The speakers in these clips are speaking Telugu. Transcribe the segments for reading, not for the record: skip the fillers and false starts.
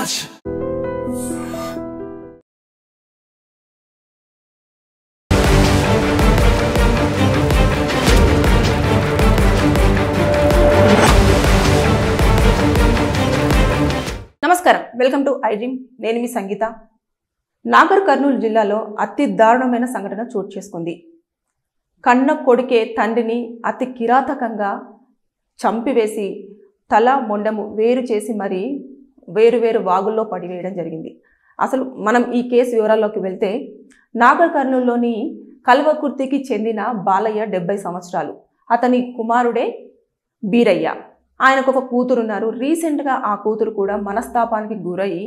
Raj. నమస్కారం, వెల్కమ్ టు ఐ డ్రీమ్. నేను మీ సంగీత. నాగర్ కర్నూలు జిల్లాలో అతి దారుణమైన సంఘటన చోటు చేసుకుంది. కన్న కొడుకే తండ్రిని అతి కిరాతకంగా చంపివేసి తల మొండము వేరు చేసి మరీ వేరు వాగుల్లో పడివేయడం జరిగింది. అసలు మనం ఈ కేసు వివరాల్లోకి వెళ్తే, నాగర్ కర్నూలులోని కల్వకుర్తికి చెందిన బాలయ్య 70 సంవత్సరాలు. అతని కుమారుడే బీరయ్య. ఆయనకు ఒక కూతురున్నారు. రీసెంట్గా ఆ కూతురు కూడా మనస్తాపానికి గురయ్యి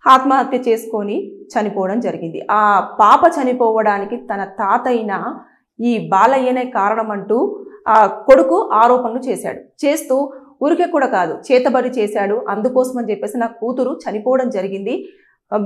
ఆత్మహత్య చేసుకొని చనిపోవడం జరిగింది. ఆ పాప చనిపోవడానికి తన తాతయ్యన ఈ బాలయ్యనే కారణమంటూ ఆ కొడుకు ఆరోపణలు చేస్తూ ఊరికే కూడా కాదు, చేతబడి చేశాడు. అందుకోసం అని చెప్పేసి నా కూతురు చనిపోవడం జరిగింది,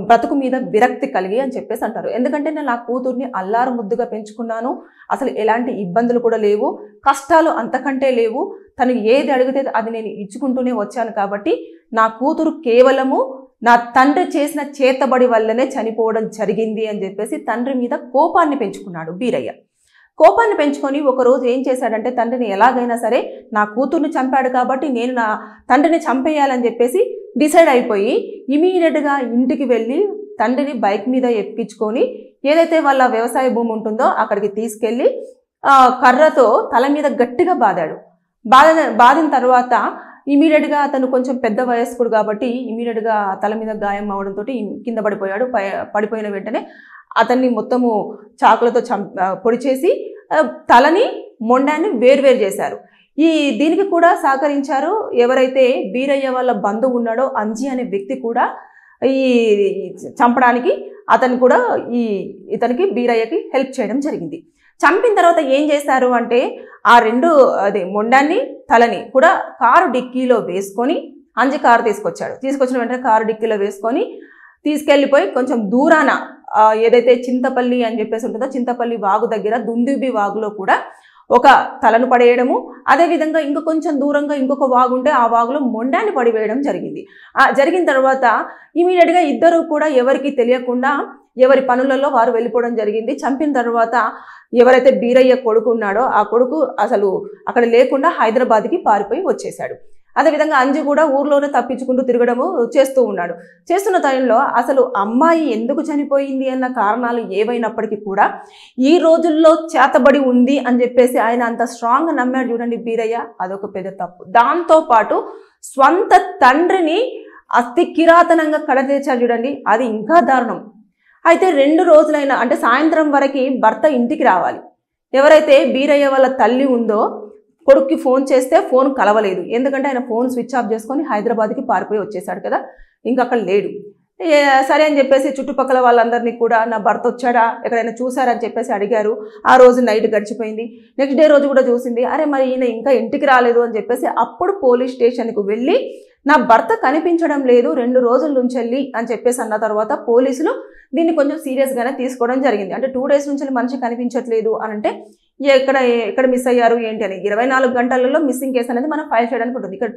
బ్రతుకు మీద విరక్తి కలిగి అని చెప్పేసి అంటారు. ఎందుకంటే నేను నా కూతుర్ని అల్లారు ముద్దుగా పెంచుకున్నాను, అసలు ఎలాంటి ఇబ్బందులు కూడా లేవు, కష్టాలు అంతకంటే లేవు, తను ఏది అడిగితే అది నేను ఇచ్చుకుంటూనే వచ్చాను. కాబట్టి నా కూతురు కేవలము నా తండ్రి చేసిన చేతబడి వల్లనే చనిపోవడం జరిగింది అని చెప్పేసి తండ్రి మీద కోపాన్ని పెంచుకున్నాడు బీరయ్య. కోపాన్ని పెంచుకొని ఒకరోజు ఏం చేశాడంటే, తండ్రిని ఎలాగైనా సరే నా కూతుర్ని చంపాడు కాబట్టి నేను నా తండ్రిని చంపేయాలని చెప్పేసి డిసైడ్ అయిపోయి ఇమీడియట్గా ఇంటికి వెళ్ళి తండ్రిని బైక్ మీద ఎక్కించుకొని ఏదైతే వాళ్ళ వ్యవసాయ భూమి ఉంటుందో అక్కడికి తీసుకెళ్ళి కర్రతో తల మీద గట్టిగా బాదిన తర్వాత ఇమీడియట్గా అతను కొంచెం పెద్ద వయస్కుడు కాబట్టి ఇమీడియట్గా తల మీద గాయం అవడంతో కింద పడిపోయాడు. పడిపోయిన వెంటనే అతన్ని మొత్తము చాకులతో పొడి చేసి తలని మొండాన్ని వేరు చేశారు. దీనికి కూడా సహకరించారు ఎవరైతే బీరయ్య వాళ్ళ బంధువు ఉన్నాడో అంజీ అనే వ్యక్తి కూడా ఈ చంపడానికి అతను కూడా ఇతనికి బీరయ్యకి హెల్ప్ చేయడం జరిగింది. చంపిన తర్వాత ఏం చేశారు అంటే, ఆ మొండాన్ని తలని కూడా కారు డిక్కీలో వేసుకొని అంజీ కారు తీసుకొచ్చిన వెంటనే కారు డిక్కీలో వేసుకొని తీసుకెళ్ళిపోయి కొంచెం దూరాన ఏదైతే చింతపల్లి అని చెప్పేసి ఉంటుందో చింతపల్లి వాగు దగ్గర దుందుబి వాగులో కూడా ఒక తలను పడేయడము, అదేవిధంగా ఇంకా కొంచెం దూరంగా ఇంకొక వాగు ఉంటే ఆ వాగులో మొండాన్ని పడివేయడం జరిగింది. జరిగిన తర్వాత ఇమీడియట్గా ఇద్దరు కూడా ఎవరికి తెలియకుండా ఎవరి పనులలో వారు వెళ్ళిపోవడం జరిగింది. చంపిన తర్వాత ఎవరైతే బీరయ్య కొడుకు ఉన్నాడో ఆ కొడుకు అసలు అక్కడ లేకుండా హైదరాబాద్కి పారిపోయి వచ్చేశాడు. అదేవిధంగా అంజు కూడా ఊర్లోనే తప్పించుకుంటూ తిరగడము చేస్తున్న టైంలో అసలు అమ్మాయి ఎందుకు చనిపోయింది అన్న కారణాలు ఏవైనప్పటికీ కూడా ఈ రోజుల్లో చేతబడి ఉంది అని చెప్పేసి ఆయన అంత స్ట్రాంగ్గా నమ్మాడు చూడండి బీరయ్య. అదొక పెద్ద తప్పు. దాంతోపాటు స్వంత తండ్రిని అతి కిరాతనంగా కడతీర్చాడు చూడండి, అది ఇంకా దారుణం. అయితే 2 రోజులైనా అంటే సాయంత్రం వరకు భర్త ఇంటికి రావాలి. ఎవరైతే బీరయ్య వాళ్ళ తల్లి ఉందో కొడుక్కి ఫోన్ చేస్తే ఫోన్ కలవలేదు. ఎందుకంటే ఆయన ఫోన్ స్విచ్ ఆఫ్ చేసుకొని హైదరాబాద్కి పారిపోయి వచ్చేసాడు కదా, ఇంకా అక్కడ లేడు. సరే అని చెప్పేసి చుట్టుపక్కల వాళ్ళందరినీ కూడా నా భర్త వచ్చాడా ఎక్కడైనా చూసారని చెప్పేసి అడిగారు. ఆ రోజు నైట్ గడిచిపోయింది. నెక్స్ట్ డే రోజు కూడా చూసింది. అరే మరి ఈయన ఇంకా ఇంటికి రాలేదు అని చెప్పేసి అప్పుడు పోలీస్ స్టేషన్కు వెళ్ళి నా భర్త కనిపించడం లేదు 2 రోజుల నుంచి వెళ్ళి అని చెప్పేసి అన్న తర్వాత పోలీసులు దీన్ని కొంచెం సీరియస్గానే తీసుకోవడం జరిగింది. అంటే 2 డేస్ నుంచి మనిషి కనిపించట్లేదు అని అంటే ఎక్కడ మిస్ అయ్యారు ఏంటి అని 24 గంటలలో మిస్సింగ్ కేసు అనేది మనం ఫైల్ చేయడానికి ఉంటుంది. ఇక్కడ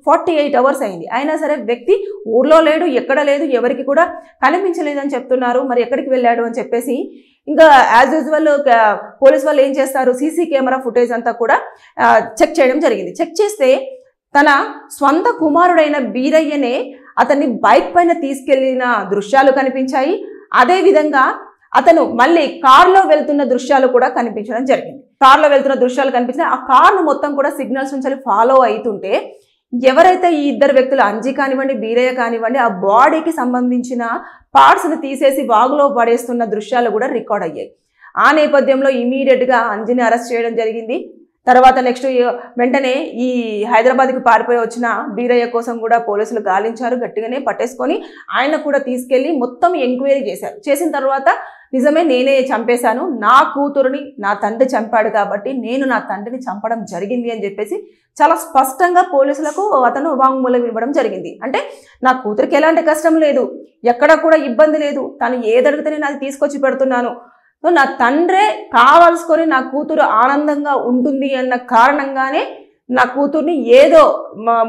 48 అవర్స్ అయింది. అయినా సరే వ్యక్తి ఊర్లో లేడు, ఎక్కడ లేదు, ఎవరికి కూడా కనిపించలేదని చెప్తున్నారు. మరి ఎక్కడికి వెళ్ళాడు అని చెప్పేసి ఇంకా యాజ్ యూజువల్ పోలీస్ వాళ్ళు ఏం చేస్తారు, సీసీ కెమెరా ఫుటేజ్ అంతా కూడా చెక్ చేయడం జరిగింది. చెక్ చేస్తే తన స్వంత కుమారుడైన బీరయ్యనే అతన్ని బైక్ పైన తీసుకెళ్లిన దృశ్యాలు కనిపించాయి. అదేవిధంగా అతను మళ్ళీ కారులో వెళ్తున్న దృశ్యాలు కూడా కనిపించడం జరిగింది. కారులో వెళ్తున్న దృశ్యాలు కనిపించిన ఆ కారును మొత్తం కూడా సిగ్నల్స్ నుంచి ఫాలో అవుతుంటే ఎవరైతే ఈ ఇద్దరు వ్యక్తులు అంజీ కానివ్వండి బీరయ్య కానివ్వండి ఆ బాడీకి సంబంధించిన పార్ట్స్ని తీసేసి వాగులో పడేస్తున్న దృశ్యాలు కూడా రికార్డ్ అయ్యాయి. ఆ నేపథ్యంలో ఇమీడియట్గా అంజీని అరెస్ట్ చేయడం జరిగింది. తర్వాత నెక్స్ట్ వెంటనే ఈ హైదరాబాద్కి పారిపోయి వచ్చిన బీరయ్య కోసం కూడా పోలీసులు గాలించారు, గట్టిగానే పట్టేసుకొని ఆయన కూడా తీసుకెళ్ళి మొత్తం ఎంక్వైరీ చేసిన తర్వాత నిజమే నేనే చంపేశాను, నా కూతురుని నా తండ్రి చంపాడు కాబట్టి నేను నా తండ్రిని చంపడం జరిగింది అని చెప్పేసి చాలా స్పష్టంగా పోలీసులకు అతను వాంగ్మూలం ఇవ్వడం జరిగింది. అంటే నా కూతురికి ఎలాంటి కష్టం లేదు, ఎక్కడ కూడా ఇబ్బంది లేదు, తను ఏదడిగితే నేను అది తీసుకొచ్చి పెడుతున్నాను, నా తండ్రే కావాల్సుకొని నా కూతురు ఆనందంగా ఉంటుంది అన్న కారణంగానే నా కూతుర్ని ఏదో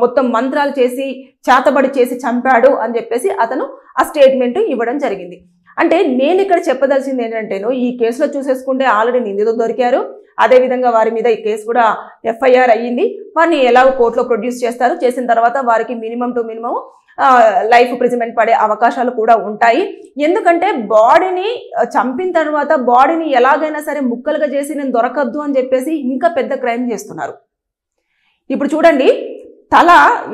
మొత్తం మంత్రాలు చేసి చేతబడి చేసి చంపాడు అని చెప్పేసి అతను ఆ స్టేట్మెంట్ ఇవ్వడం జరిగింది. అంటే నేను ఇక్కడ చెప్పదలసింది ఏంటంటేను, ఈ కేసులో చూసేసుకుంటే ఆల్రెడీ నిందితులు దొరికారు, అదేవిధంగా వారి మీద ఈ కేసు కూడా ఎఫ్ఐఆర్ అయ్యింది. వారిని ఎలాగో కోర్టులో ప్రొడ్యూస్ చేస్తారు, చేసిన తర్వాత వారికి minimum to minimum life imprisonment పడే అవకాశాలు కూడా ఉంటాయి. ఎందుకంటే బాడీని చంపిన తర్వాత బాడీని ఎలాగైనా సరే ముక్కలుగా చేసి నేను దొరకద్దు అని చెప్పేసి ఇంకా పెద్ద క్రైమ్ చేస్తున్నారు. ఇప్పుడు చూడండి, తల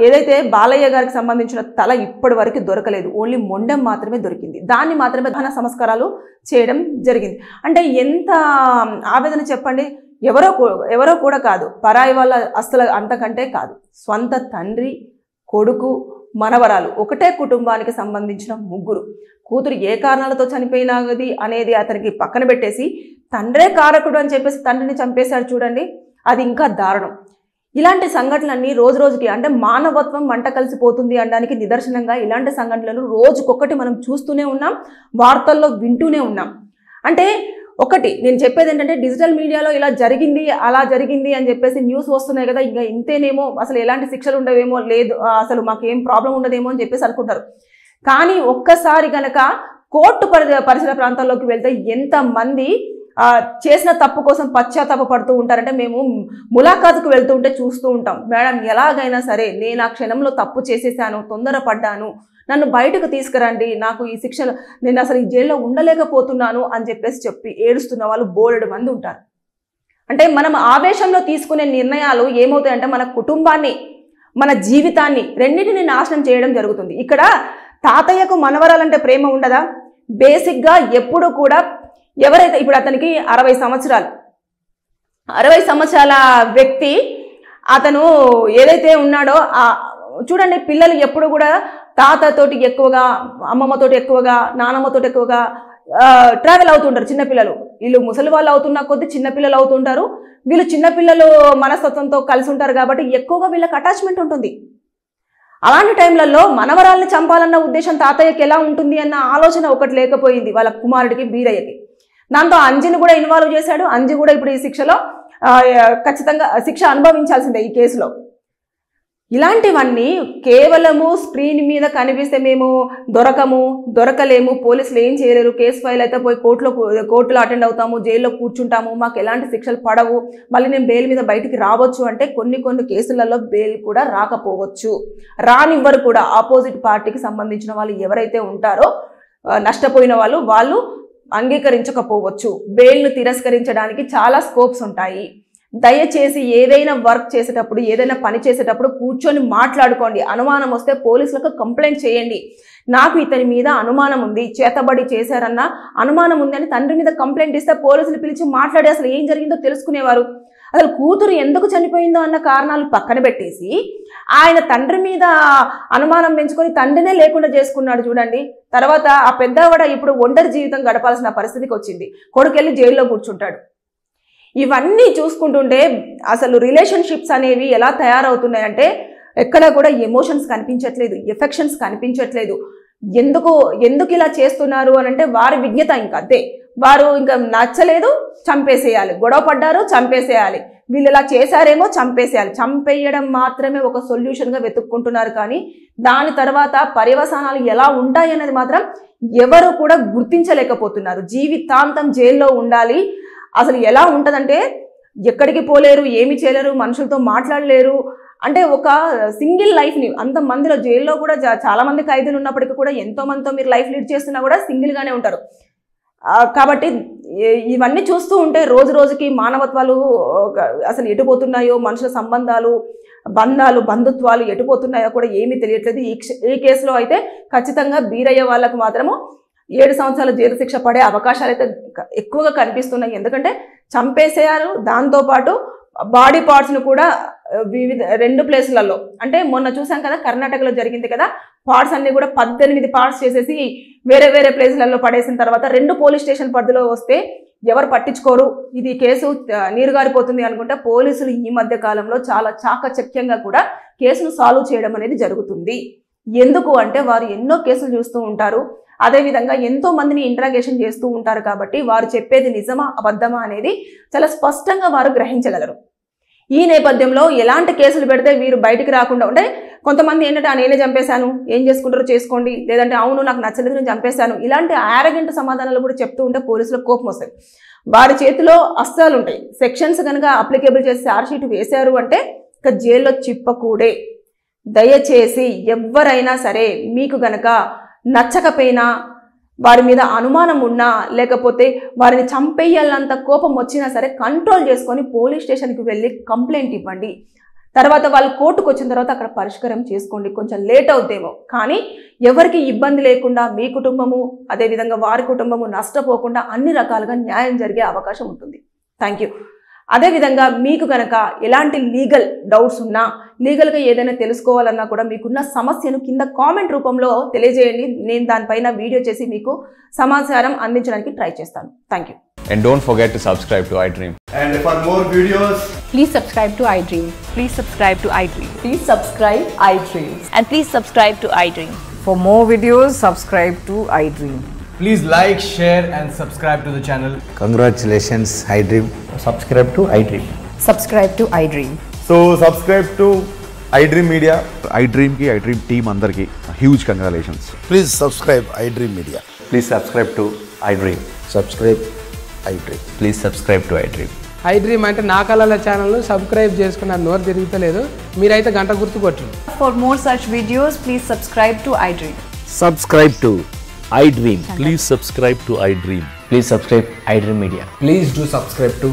ఏదైతే బాలయ్య గారికి సంబంధించిన తల ఇప్పటి వరకు దొరకలేదు, ఓన్లీ మొండెం మాత్రమే దొరికింది. దాన్ని మాత్రమే దహన సంస్కారాలు చేయడం జరిగింది. అంటే ఎంత ఆవేదన చెప్పండి. ఎవరో కూడా కాదు, పరాయి వాళ్ళ అస్సలు అంతకంటే కాదు, స్వంత తండ్రి, కొడుకు, మనవరాలు, ఒకటే కుటుంబానికి సంబంధించిన ముగ్గురు. కూతురు ఏ కారణాలతో చనిపోయినది అనేది అతనికి పక్కన పెట్టేసి తండ్రే కారకుడు అని చెప్పేసి తండ్రిని చంపేశాడు చూడండి, అది ఇంకా దారుణం. ఇలాంటి సంఘటనలన్నీ రోజు రోజుకి, అంటే మానవత్వం మంట కలిసిపోతుంది అనడానికి నిదర్శనంగా ఇలాంటి సంఘటనలు రోజుకొకటి మనం చూస్తూనే ఉన్నాం, వార్తల్లో వింటూనే ఉన్నాం. అంటే ఒకటి నేను చెప్పేది ఏంటంటే, డిజిటల్ మీడియాలో ఇలా జరిగింది అలా జరిగింది అని చెప్పేసి న్యూస్ వస్తున్నాయి కదా, ఇంకా ఇంతేనేమో, అసలు ఎలాంటి శిక్షలు ఉండవేమో, లేదు అసలు మాకేం ప్రాబ్లం ఉండదేమో అని చెప్పేసి అనుకుంటారు. కానీ ఒక్కసారి కనుక కోర్టు పరిసర ప్రాంతాల్లోకి వెళ్తే ఎంతమంది చేసిన తప్పు కోసం పశ్చాత్తాప పడుతూ ఉంటారంటే, మేము ములాఖాతుకు వెళ్తూ ఉంటే చూస్తూ ఉంటాం, మేడం ఎలాగైనా సరే నేను ఆ క్షణంలో తప్పు చేసేసాను, తొందరపడ్డాను, నన్ను బయటకు తీసుకురండి, నాకు ఈ శిక్షలు, నేను అసలు ఈ జైల్లో ఉండలేకపోతున్నాను అని చెప్పి ఏడుస్తున్న వాళ్ళు బోలెడు మంది ఉంటారు. అంటే మనం ఆవేశంలో తీసుకునే నిర్ణయాలు ఏమవుతాయంటే మన కుటుంబాన్ని, మన జీవితాన్ని రెండింటిని నాశనం చేయడం జరుగుతుంది. ఇక్కడ తాతయ్యకు మనవరాలంటే ప్రేమ ఉండదా? బేసిక్గా ఎప్పుడు కూడా ఎవరైతే, ఇప్పుడు అతనికి 60 సంవత్సరాలు, 60 సంవత్సరాల వ్యక్తి అతను ఏదైతే ఉన్నాడో, చూడండి పిల్లలు ఎప్పుడు కూడా తాతతోటి ఎక్కువగా, అమ్మమ్మతోటి ఎక్కువగా, నానమ్మతోటి ఎక్కువగా ట్రావెల్ అవుతుంటారు చిన్నపిల్లలు. వీళ్ళు ముసలి వాళ్ళు అవుతున్న కొద్దీ చిన్నపిల్లలు అవుతుంటారు, వీళ్ళు చిన్నపిల్లలు మనస్తత్వంతో కలిసి ఉంటారు కాబట్టి ఎక్కువగా వీళ్ళకి అటాచ్మెంట్ ఉంటుంది. అలాంటి టైంలలో మనవరాల్ని చంపాలన్న ఉద్దేశం తాతయ్యకి ఎలా ఉంటుంది అన్న ఆలోచన ఒకటి లేకపోయింది వాళ్ళ కుమారుడికి, బీరయ్యకి. దాంతో అంజిని కూడా ఇన్వాల్వ్ చేశాడు. అంజి కూడా ఇప్పుడు ఈ శిక్షలో ఖచ్చితంగా శిక్ష అనుభవించాల్సిందే ఈ కేసులో. ఇలాంటివన్నీ కేవలము స్క్రీన్ మీద కనిపిస్తే మేము దొరకలేము, పోలీసులు ఏం చేయలేరు, కేసు ఫైల్ అయితే పోయి కోర్టులో అటెండ్ అవుతాము, జైల్లో కూర్చుంటాము, మాకు ఎలాంటి శిక్షలు పడవు, మళ్ళీ నేను బెయిల్ మీద బయటికి రావచ్చు అంటే కొన్ని కేసులలో బెయిల్ కూడా రాకపోవచ్చు, రానివ్వరు కూడా. ఆపోజిట్ పార్టీకి సంబంధించిన వాళ్ళు ఎవరైతే ఉంటారో నష్టపోయిన వాళ్ళు అంగీకరించకపోవచ్చు. బెయిల్ను తిరస్కరించడానికి చాలా స్కోప్స్ ఉంటాయి. దయచేసి ఏదైనా వర్క్ చేసేటప్పుడు, ఏదైనా పని చేసేటప్పుడు కూర్చొని మాట్లాడుకోండి. అనుమానం వస్తే పోలీసులకు కంప్లైంట్ చేయండి. నాకు ఇతని మీద అనుమానం ఉంది, చేతబడి చేశారన్న అనుమానం ఉంది అని తండ్రి మీద కంప్లైంట్ ఇస్తే పోలీసులు పిలిచి మాట్లాడి అసలు ఏం జరిగిందో తెలుసుకునేవారు. అసలు కూతురు ఎందుకు చనిపోయిందో అన్న కారణాలు పక్కన పెట్టేసి ఆయన తండ్రి మీద అనుమానం పెంచుకొని తండ్రినే లేకుండా చేసుకున్నాడు చూడండి. తర్వాత ఆ పెద్దవాడ ఇప్పుడు ఒంటరి జీవితం గడపాల్సిన పరిస్థితికి వచ్చింది, కొడుకెళ్ళి జైల్లో కూర్చుంటాడు. ఇవన్నీ చూసుకుంటుంటే అసలు రిలేషన్షిప్స్ అనేవి ఎలా తయారవుతున్నాయంటే ఎక్కడ కూడా ఎమోషన్స్ కనిపించట్లేదు, ఎఫెక్షన్స్ కనిపించట్లేదు. ఎందుకు ఇలా చేస్తున్నారు అని అంటే వారి విజ్ఞత ఇంకా అంతే. వారు ఇంకా నచ్చలేదు, చంపేసేయాలి, గొడవ పడ్డారు, చంపేసేయాలి, వీళ్ళు ఇలా చేశారేమో చంపేసేయాలి. చంపేయడం మాత్రమే ఒక సొల్యూషన్గా వెతుక్కుంటున్నారు. కానీ దాని తర్వాత పర్యవసానాలు ఎలా ఉంటాయి అనేది మాత్రం ఎవరు కూడా గుర్తించలేకపోతున్నారు. జీవితాంతం జైల్లో ఉండాలి. అసలు ఎలా ఉంటుందంటే ఎక్కడికి పోలేరు, ఏమి చేయలేరు, మనుషులతో మాట్లాడలేరు. అంటే ఒక సింగిల్ లైఫ్ని, అంతమందిలో జైల్లో కూడా చాలా మంది ఖైదీలు ఉన్నప్పటికీ కూడా ఎంతో మందితో మీరు లైఫ్ లీడ్ చేస్తున్నా కూడా సింగిల్గానే ఉంటారు. కాబట్టి ఇవన్నీ చూస్తూ ఉంటే రోజు రోజుకి మానవత్వాలు అసలు ఎటుపోతున్నాయో, మనుషుల సంబంధాలు, బంధుత్వాలు ఎటుపోతున్నాయో కూడా ఏమీ తెలియట్లేదు. ఈ కేసులో అయితే ఖచ్చితంగా బీరయ్య వాళ్ళకు మాత్రము 7 సంవత్సరాల జైలు శిక్ష పడే అవకాశాలు అయితే ఎక్కువగా కనిపిస్తున్నాయి. ఎందుకంటే చంపేసేయారు, దాంతోపాటు బాడీ పార్ట్స్ను కూడా వివిధ 2 ప్లేసులలో, అంటే మొన్న చూసాం కదా కర్ణాటకలో జరిగింది కదా, పార్ట్స్ అన్ని కూడా 18 పార్ట్స్ చేసేసి వేరే ప్లేసులలో పడేసిన తర్వాత 2 పోలీస్ స్టేషన్ పరిధిలో వస్తే ఎవరు పట్టించుకోరు, ఇది కేసు నీరుగారిపోతుంది అనుకుంటే పోలీసులు ఈ మధ్య కాలంలో చాలా చాకచక్యంగా కూడా కేసును సాల్వ్ చేయడం అనేది జరుగుతుంది. ఎందుకు అంటే వారు ఎన్నో కేసులు చూస్తూ ఉంటారు, అదేవిధంగా ఎంతో మందిని ఇంటరాగేషన్ చేస్తూ ఉంటారు. కాబట్టి వారు చెప్పేది నిజమా అబద్ధమా అనేది చాలా స్పష్టంగా వారు గ్రహించగలరు. ఈ నేపథ్యంలో ఎలాంటి కేసులు పెడితే వీరు బయటికి రాకుండా ఉంటే కొంతమంది ఏంటంటే నేనే చంపేశాను, ఏం చేసుకుంటారో చేసుకోండి, లేదంటే అవును నాకు నచ్చలేదు నేను చంపేశాను, ఇలాంటి ఆరగెంట్ సమాధానాలు కూడా చెప్తూ ఉంటే పోలీసులకు కోపం వస్తుంది. వారి చేతిలో అస్త్రాలు ఉంటాయి. సెక్షన్స్ కనుక అప్లికేబుల్ చేసి ఛార్జ్షీట్ వేశారు అంటే ఇక జైల్లో చిప్పకూడే. దయచేసి ఎవరైనా సరే మీకు గనక నచ్చకపోయినా, వారి మీద అనుమానం ఉన్నా, లేకపోతే వారిని చంపేయాలంత కోపం వచ్చినా సరే కంట్రోల్ చేసుకొని పోలీస్ స్టేషన్కి వెళ్ళి కంప్లైంట్ ఇవ్వండి. తర్వాత వాళ్ళు కోర్టుకు వచ్చిన తర్వాత అక్కడ పరిష్కారం చేసుకోండి. కొంచెం లేట్ అవుతేమో కానీ ఎవరికి ఇబ్బంది లేకుండా మీ కుటుంబము అదేవిధంగా వారి కుటుంబము నష్టపోకుండా అన్ని రకాలుగా న్యాయం జరిగే అవకాశం ఉంటుంది. Thank you. అదేవిధంగా మీకు కనుక ఎలాంటి లీగల్ డౌట్స్ ఉన్నా, లీగల్గా ఏదైనా తెలుసుకోవాలన్నా కూడా మీకున్న సమస్యను కింద కామెంట్ రూపంలో తెలియజేయండి. నేను దానిపైన వీడియో చేసి మీకు సమాచారం అందించడానికి ట్రై చేస్తాను. Thank you. And don't forget to subscribe to iDream. And for more videos, please subscribe to iDream. Please subscribe to iDream. Please subscribe iDream. And please subscribe to iDream. For more videos, subscribe to iDream. please like, share and subscribe to the channel. Congratulations, iDream. Subscribe to iDream. Subscribe to iDream. So subscribe to iDream Media. iDream ki iDream team andarki huge congratulations. Please subscribe iDream Media. Please subscribe to iDream. Subscribe iDream. Please subscribe to iDream. iDream అంటే నా కళల ఛానల్ సబ్స్క్రైబ్ చేసుకున్న నోరు తిరుగుతలేదు, మీరైతే గంట గుర్తు కొట్టండి. For more such videos, please subscribe to iDream. Subscribe to iDream. Please subscribe to iDream. Please subscribe iDream Media. Please do subscribe to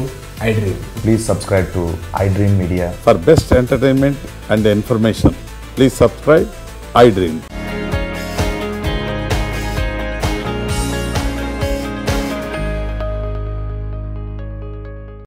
iDream. Please subscribe to iDream Media. For best entertainment and information, please subscribe iDream.